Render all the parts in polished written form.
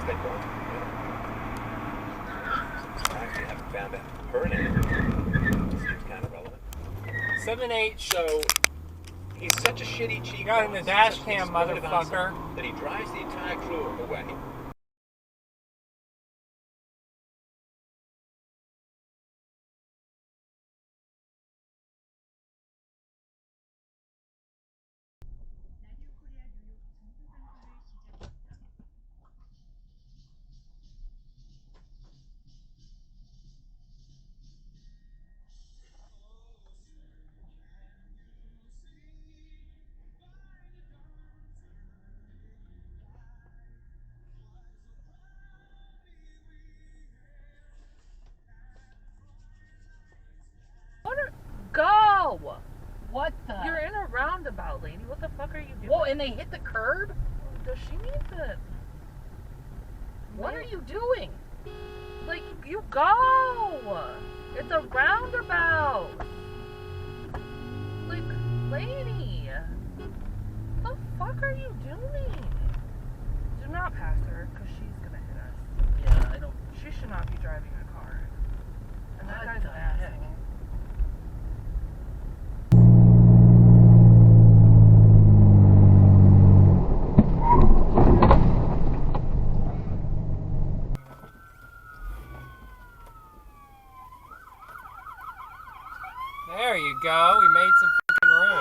they don't. Actually, I haven't found out her name. Seems kind of relevant. 7-8 show. He's such a shitty cheat. Got in the dash cam, motherfucker. That he drives the entire crew away. Go! What the? You're in a roundabout, lady. What the fuck are you doing? Whoa, and they hit the curb? Does she need to... What are you doing? Like, you go! It's a roundabout! Like, lady! What the fuck are you doing? Do not pass her, because she's gonna hit us. Yeah, I don't... She should not be driving a car. And that guy's an heck? asshole. There you go. We made some fucking room.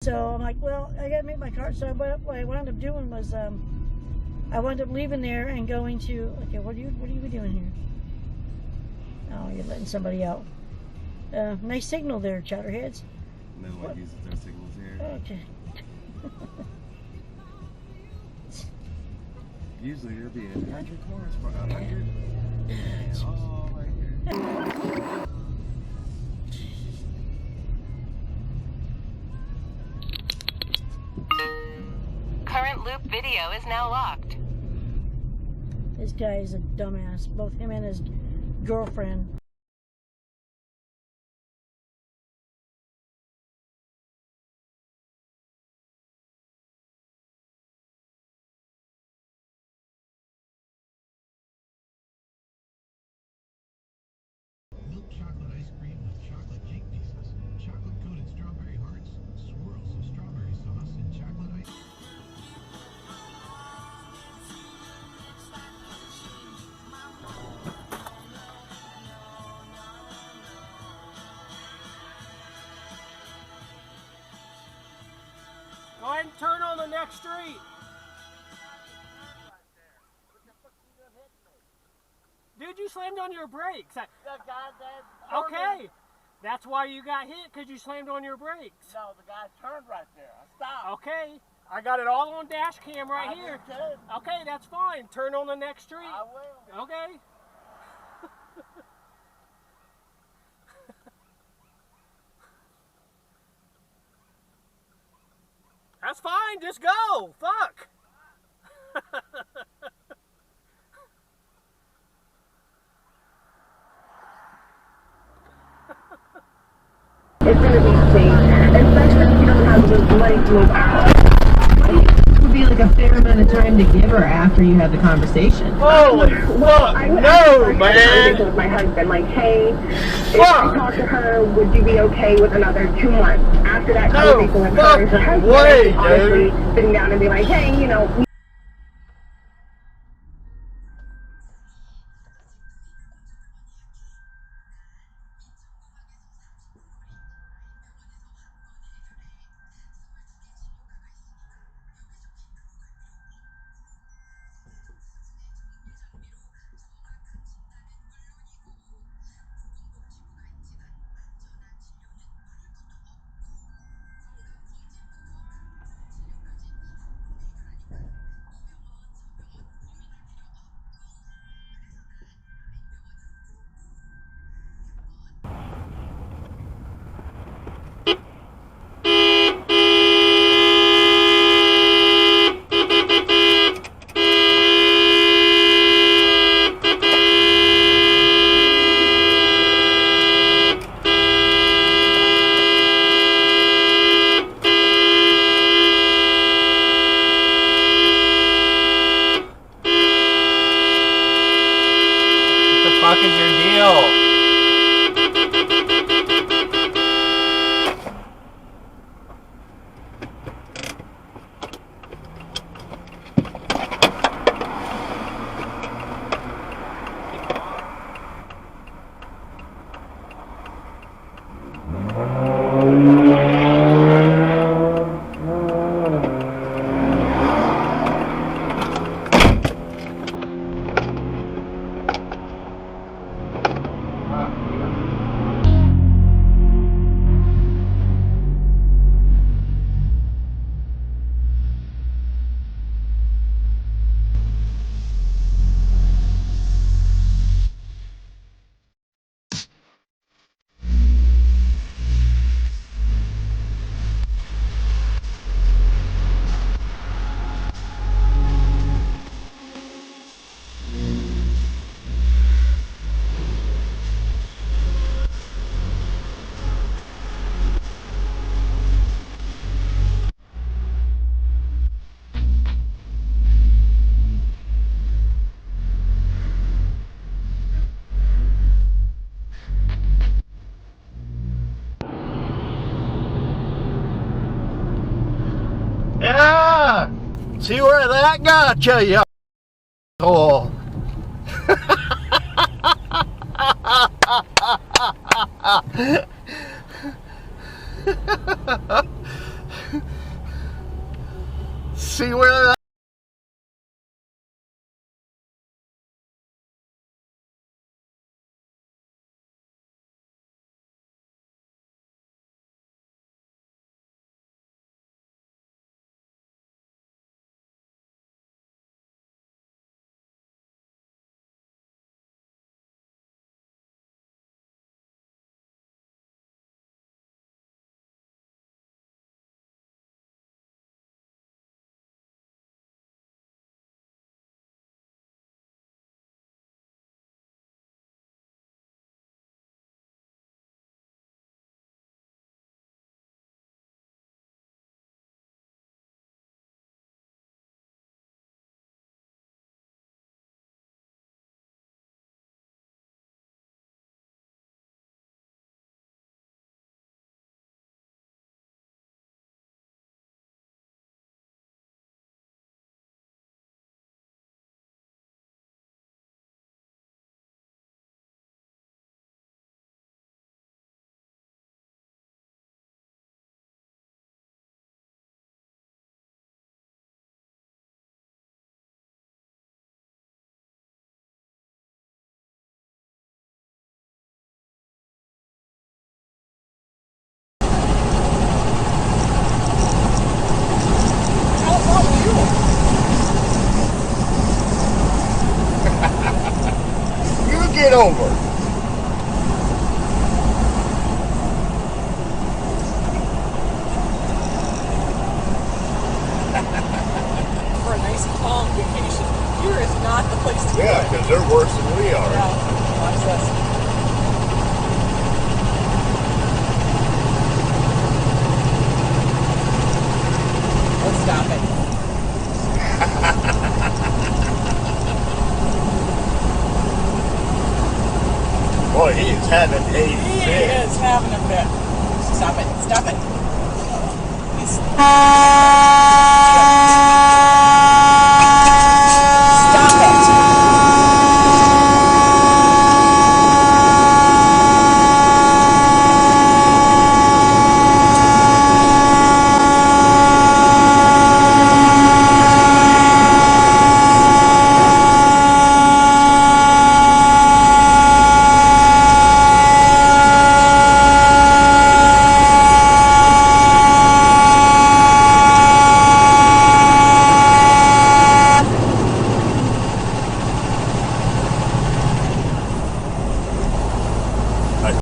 So I'm like, well, I gotta make my car. So what I wound up doing was, I wound up leaving there and going to. Okay, what are you doing here? Oh, you're letting somebody out. Nice signal there, Chowderheads. No one uses their signals here. Okay. Usually there'll be 100 cars for 100. Oh, right here. Current loop video is now locked. This guy is a dumbass. Both him and his girlfriend. Milk chocolate ice cream with chocolate cake pieces, chocolate coated strawberry hearts, swirls of strawberry sauce, and chocolate ice. Go ahead and turn on the next street. Dude, you slammed on your brakes. Okay. That's why you got hit, because you slammed on your brakes. No, the guy turned right there. I stopped. Okay. I got it all on dash cam right here. Did. Okay, that's fine. Turn on the next street. I will. Okay. That's fine. Just go. Fuck. It's going to be safe, especially if you don't have the money to move out. It would be like a fair amount of time to give her after you had the conversation. Holy fuck! No, man! With my husband, like, hey, if I talk to her, would you be okay with another 2 months? After that conversation with her and her husband, honestly, sitting down and be like, hey, you know. fuck is your deal? Yeah! See where that got you, you asshole. See where that you get over. For a nice calm vacation, here is not the place to Yeah, go. because they're worse than we are. Yeah, watch this. Let's stop it. Boy, he is having a He fit. is having a fit. Stop it. Stop it. He's...